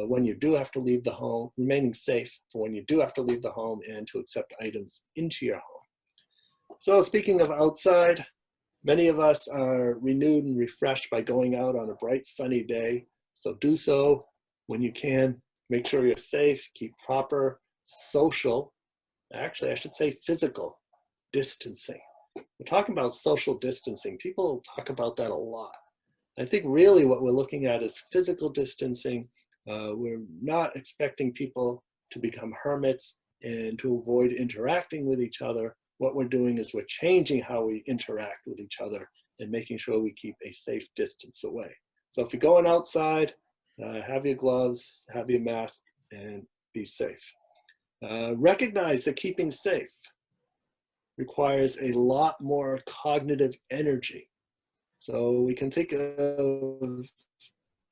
when you do have to leave the home, remaining safe for when you do have to leave the home and to accept items into your home. So speaking of outside, many of us are renewed and refreshed by going out on a bright sunny day. So do so when you can. Make sure you're safe, keep proper social, actually I should say physical distancing. We're talking about social distancing. People talk about that a lot. I think really what we're looking at is physical distancing. We're not expecting people to become hermits and to avoid interacting with each other. What we're doing is we're changing how we interact with each other and making sure we keep a safe distance away. So if you're going outside, have your gloves, have your mask, and be safe. Recognize that keeping safe requires a lot more cognitive energy. So we can think of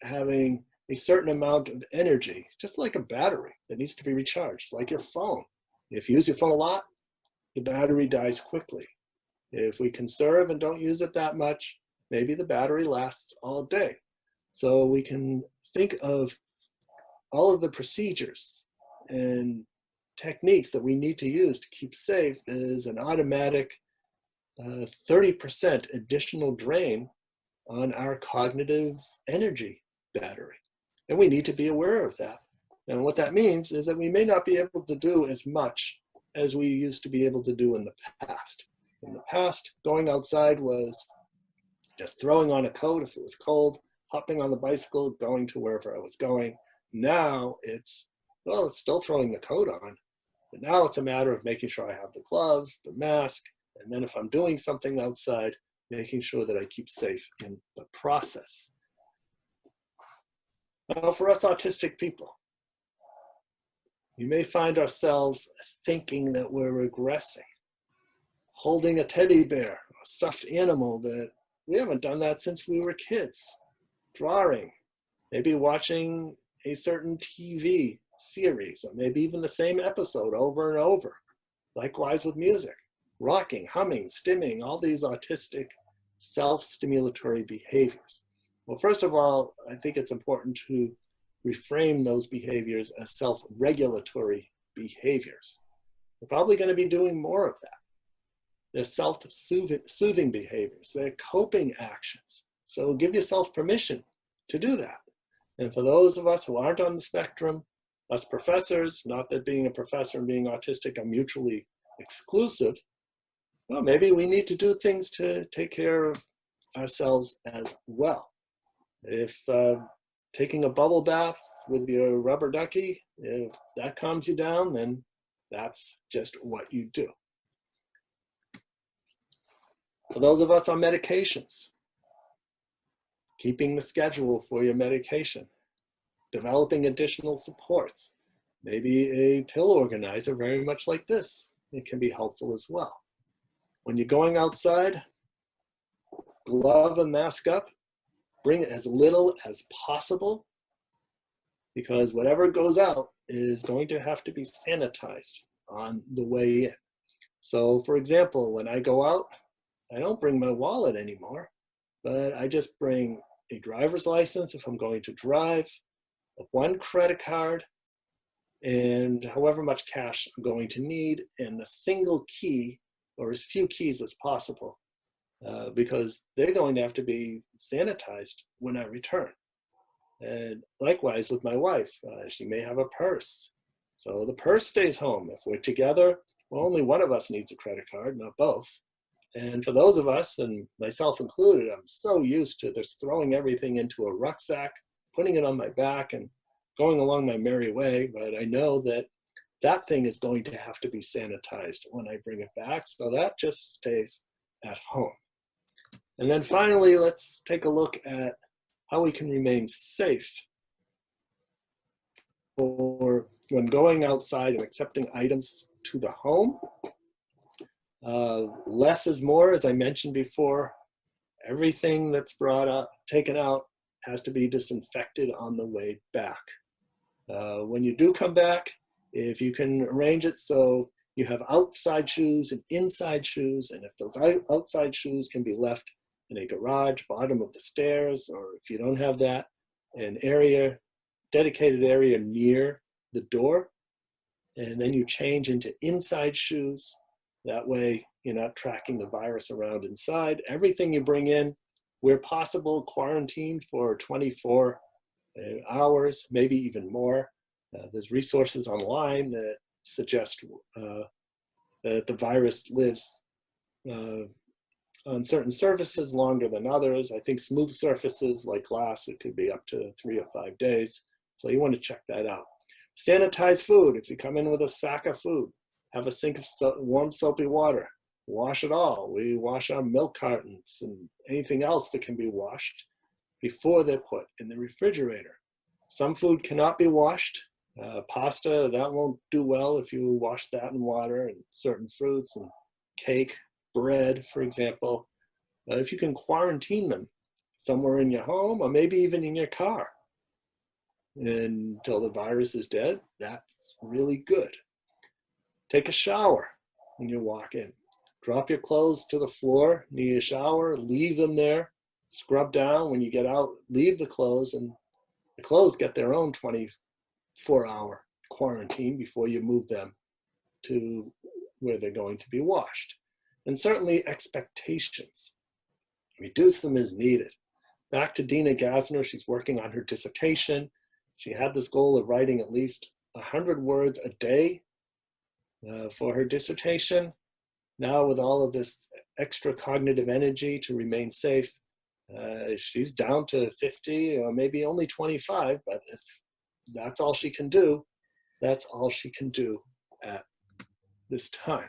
having a certain amount of energy, just like a battery that needs to be recharged, like your phone. If you use your phone a lot, the battery dies quickly. If we conserve and don't use it that much, maybe the battery lasts all day. So we can think of all of the procedures and techniques that we need to use to keep safe as an automatic 30% additional drain on our cognitive energy battery. And we need to be aware of that. And what that means is that we may not be able to do as much as we used to be able to do in the past. In the past, going outside was just throwing on a coat if it was cold, hopping on the bicycle, going to wherever I was going. Now it's still throwing the coat on, but now it's a matter of making sure I have the gloves, the mask, and then if I'm doing something outside, making sure that I keep safe in the process. Now, for us autistic people, we may find ourselves thinking that we're regressing, holding a teddy bear, a stuffed animal that we haven't done that since we were kids, drawing, maybe watching a certain TV series, or maybe even the same episode over and over. Likewise with music, rocking, humming, stimming, all these autistic self-stimulatory behaviors. Well, first of all, I think it's important to reframe those behaviors as self-regulatory behaviors. We're probably going to be doing more of that. They're self-soothing behaviors. They're coping actions. So give yourself permission to do that. And for those of us who aren't on the spectrum, us professors, not that being a professor and being autistic are mutually exclusive, well, maybe we need to do things to take care of ourselves as well. If taking a bubble bath with your rubber ducky, if that calms you down, then that's just what you do. For those of us on medications, keeping the schedule for your medication, developing additional supports, maybe a pill organizer very much like this, it can be helpful as well. When you're going outside, glove and mask up, bring as little as possible, because whatever goes out is going to have to be sanitized on the way in. So for example, when I go out, I don't bring my wallet anymore, but I just bring a driver's license if I'm going to drive, one credit card, and however much cash I'm going to need, and a single key, or as few keys as possible, because they're going to have to be sanitized when I return. And likewise with my wife, she may have a purse. So the purse stays home. If we're together, well, only one of us needs a credit card, not both. And for those of us, and myself included, I'm so used to just throwing everything into a rucksack, putting it on my back and going along my merry way. But I know that that thing is going to have to be sanitized when I bring it back. So that just stays at home. And then finally, let's take a look at how we can remain safe for when going outside and accepting items to the home. Less is more, as I mentioned before. Everything that's brought up, taken out, has to be disinfected on the way back. When you do come back, if you can arrange it so you have outside shoes and inside shoes, and if those outside shoes can be left in a garage, bottom of the stairs, or if you don't have that, an area, dedicated area near the door, and then you change into inside shoes. That way you're not tracking the virus around inside. Everything you bring in, where possible, quarantine for 24 hours, maybe even more. There's resources online that suggest that the virus lives on certain surfaces longer than others. I think smooth surfaces like glass, it could be up to 3 or 5 days. So you want to check that out. Sanitize food. If you come in with a sack of food, have a sink of warm soapy water. Wash it all. We wash our milk cartons and anything else that can be washed before they're put in the refrigerator. Some food cannot be washed. Pasta, that won't do well if you wash that in water, and certain fruits and cake, bread, for example. If you can quarantine them somewhere in your home or maybe even in your car until the virus is dead, that's really good. Take a shower when you walk in. Drop your clothes to the floor near your shower, leave them there, scrub down. When you get out, leave the clothes, and the clothes get their own 24-hour quarantine before you move them to where they're going to be washed. And certainly expectations. Reduce them as needed. Back to Dina Gassner, she's working on her dissertation. She had this goal of writing at least 100 words a day for her dissertation. Now with all of this extra cognitive energy to remain safe, she's down to 50 or maybe only 25, but if that's all she can do, that's all she can do at this time.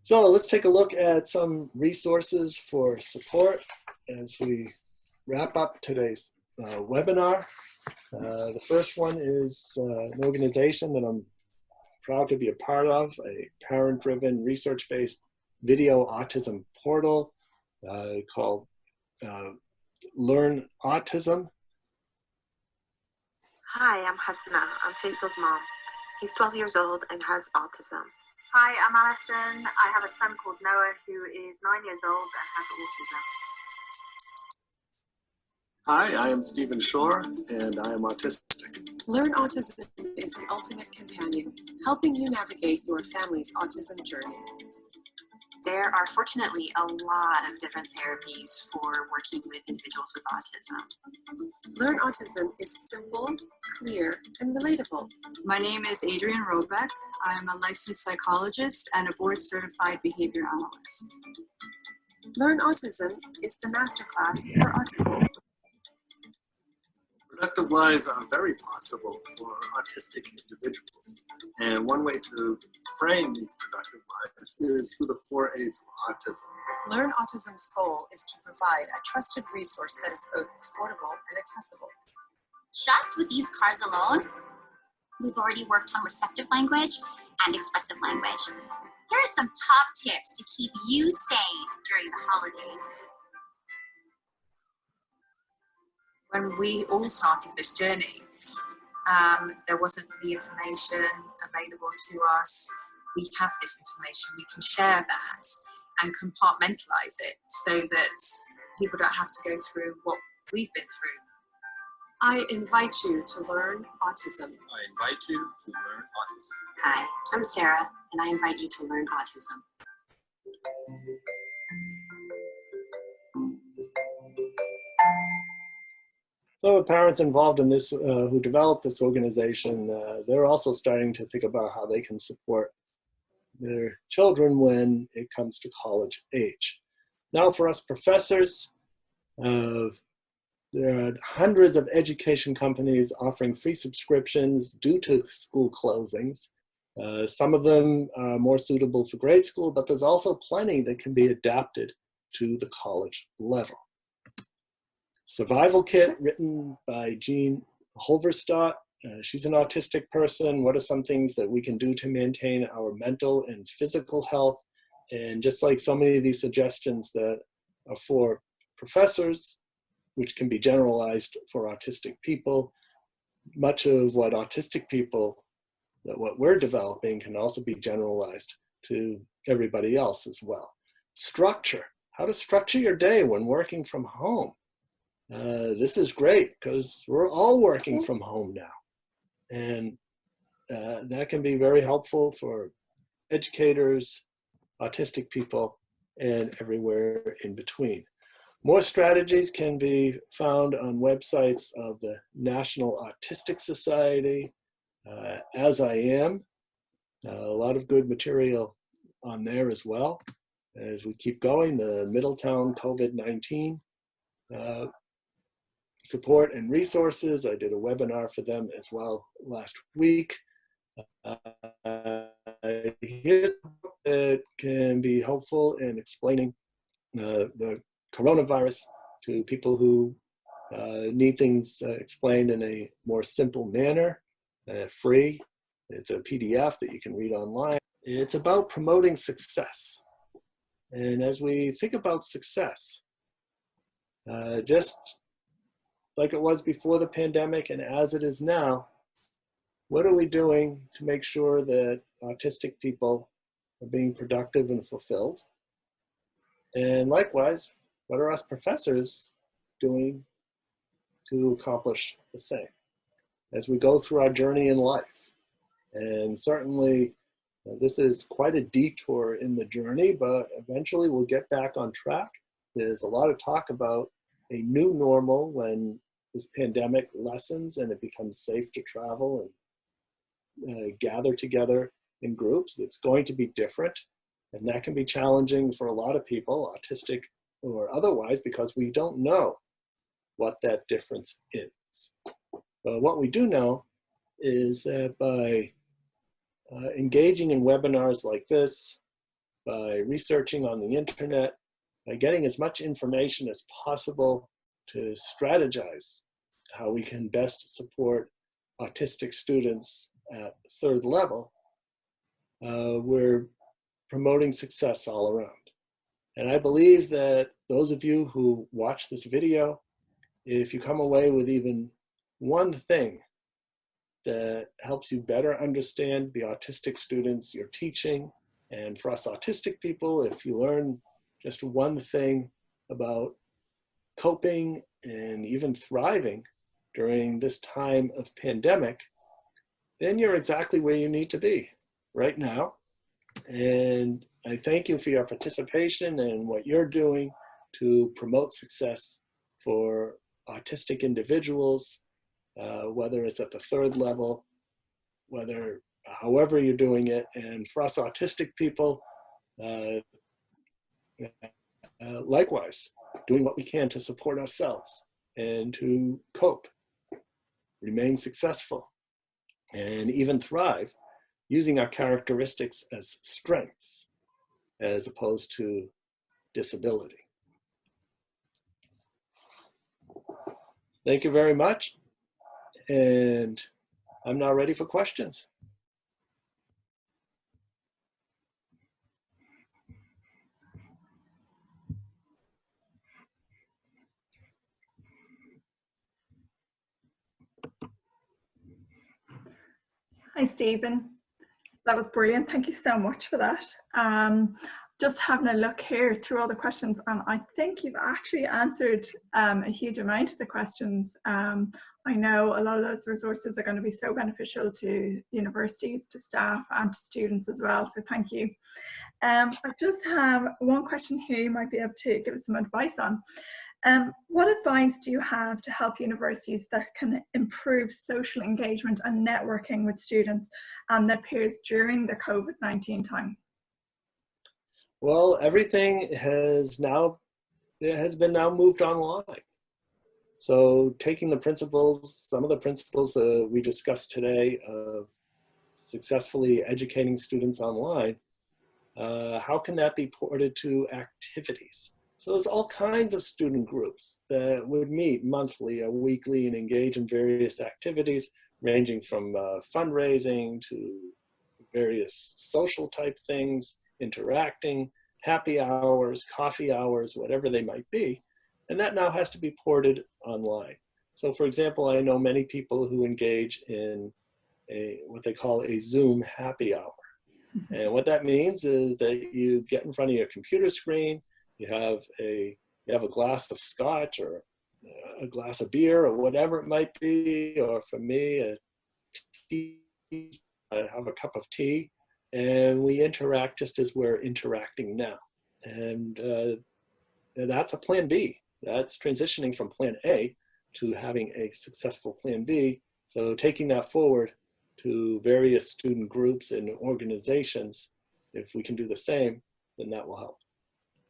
So let's take a look at some resources for support as we wrap up today's webinar. The first one is an organization that I'm proud to be a part of, a parent-driven, research-based video autism portal called Learn Autism. Hi, I'm Hasna. I'm Faisal's mom. He's 12 years old and has autism. Hi, I'm Alison. I have a son called Noah who is 9 years old and has autism. Hi, I am Stephen Shore, and I am autistic. Learn Autism is the ultimate companion, helping you navigate your family's autism journey. There are fortunately a lot of different therapies for working with individuals with autism. Learn Autism is simple, clear, and relatable. My name is Adrienne Robeck. I'm a licensed psychologist and a board-certified behavior analyst. Learn Autism is the masterclass for autism. Productive lives are very possible for autistic individuals. And one way to frame these productive lives is through the 4 A's of autism. Learn Autism's goal is to provide a trusted resource that is both affordable and accessible. Just with these cards alone, we've already worked on receptive language and expressive language. Here are some top tips to keep you sane during the holidays. When we all started this journey, there wasn't the information available to us. We have this information, we can share that and compartmentalize it so that people don't have to go through what we've been through. I invite you to learn autism. I invite you to learn autism. Hi, I'm Sarah, and I invite you to learn autism. So the parents involved in this, who developed this organization, they're also starting to think about how they can support their children when it comes to college age. Now for us professors, there are hundreds of education companies offering free subscriptions due to school closings. Some of them are more suitable for grade school, but there's also plenty that can be adapted to the college level. Survival Kit, written by Jean Holverstadt. She's an autistic person. What are some things that we can do to maintain our mental and physical health? And just like so many of these suggestions that are for professors, which can be generalized for autistic people, much of what autistic people, what we're developing, can also be generalized to everybody else as well. Structure, how to structure your day when working from home. This is great because we're all working from home now. And that can be very helpful for educators, autistic people, and everywhere in between. More strategies can be found on websites of the National Autistic Society, As I Am, a lot of good material on there as well. As we keep going, the Middletown COVID-19 support and resources. I did a webinar for them as well last week. Here's a book that can be helpful in explaining the coronavirus to people who need things explained in a more simple manner, free. It's a PDF that you can read online. It's about promoting success. And as we think about success, just like it was before the pandemic and as it is now, what are we doing to make sure that autistic people are being productive and fulfilled? And likewise, what are us professors doing to accomplish the same as we go through our journey in life? And certainly, this is quite a detour in the journey, but eventually we'll get back on track. There's a lot of talk about a new normal when this pandemic lessens and it becomes safe to travel and gather together in groups. It's going to be different, and that can be challenging for a lot of people, autistic or otherwise, because we don't know what that difference is. But what we do know is that by engaging in webinars like this, by researching on the internet, by getting as much information as possible to strategize how we can best support autistic students at third level, we're promoting success all around. And I believe that those of you who watch this video, if you come away with even one thing that helps you better understand the autistic students you're teaching. And for us autistic people, if you learn just one thing about coping and even thriving during this time of pandemic, then you're exactly where you need to be right now. And I thank you for your participation and what you're doing to promote success for autistic individuals, whether it's at the third level, however you're doing it. And for us autistic people, likewise, doing what we can to support ourselves and to cope, remain successful, and even thrive using our characteristics as strengths as opposed to disability. Thank you very much. And I'm now ready for questions. Hi, Stephen. That was brilliant. Thank you so much for that. Just having a look here through all the questions, and I think you've actually answered a huge amount of the questions. I know a lot of those resources are going to be so beneficial to universities, to staff, and to students as well, so thank you. I just have one question here you might be able to give us some advice on. What advice do you have to help universities that can improve social engagement and networking with students and their peers during the COVID-19 time? Well, everything has been moved online. So taking the principles, some of the principles that we discussed today of successfully educating students online, how can that be ported to activities? So there's all kinds of student groups that would meet monthly or weekly and engage in various activities, ranging from fundraising to various social type things, interacting, happy hours, coffee hours, whatever they might be. And that now has to be ported online. So for example, I know many people who engage in what they call a Zoom happy hour. And what that means is that you get in front of your computer screen, you have a glass of scotch or a glass of beer or whatever it might be, or for me, I have a cup of tea, and we interact just as we're interacting now. And that's a plan B. That's transitioning from plan A to having a successful plan B. So taking that forward to various student groups and organizations, if we can do the same, then that will help.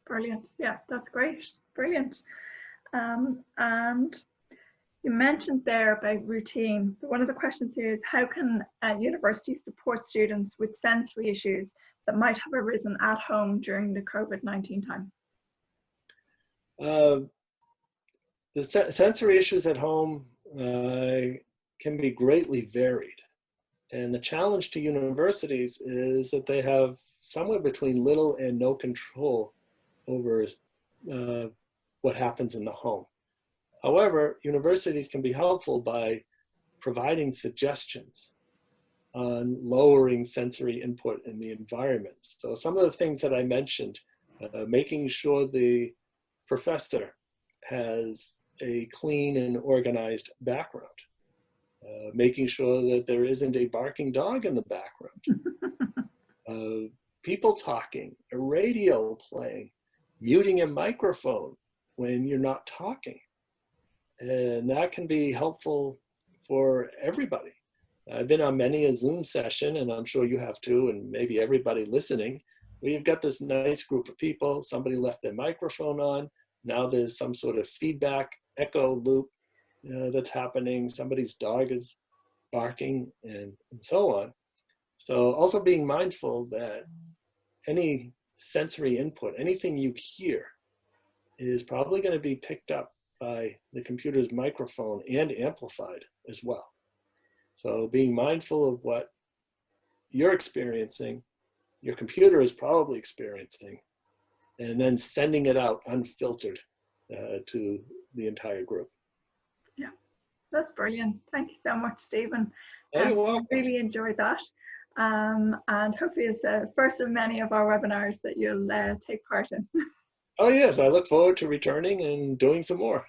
Brilliant. Yeah, that's great. Brilliant. And you mentioned there about routine. One of the questions here is, how can universities support students with sensory issues that might have arisen at home during the COVID-19 time? The sensory issues at home can be greatly varied. And the challenge to universities is that they have somewhere between little and no control over what happens in the home. However, universities can be helpful by providing suggestions on lowering sensory input in the environment. So some of the things that I mentioned, making sure the professor has a clean and organized background, making sure that there isn't a barking dog in the background, people talking, a radio playing, muting a microphone when you're not talking. And that can be helpful for everybody. I've been on many a Zoom session, and I'm sure you have too, and maybe everybody listening. We've got this nice group of people, somebody left their microphone on, now there's some sort of feedback, echo loop that's happening, somebody's dog is barking, and so on. So also being mindful that any sensory input, anything you hear, is probably going to be picked up by the computer's microphone and amplified as well. So being mindful of what you're experiencing, your computer is probably experiencing, and then sending it out unfiltered to the entire group. Yeah, that's brilliant. Thank you so much, Stephen. Oh, you're welcome. Really enjoyed that. And hopefully it's the first of many of our webinars that you'll take part in. Oh yes, I look forward to returning and doing some more.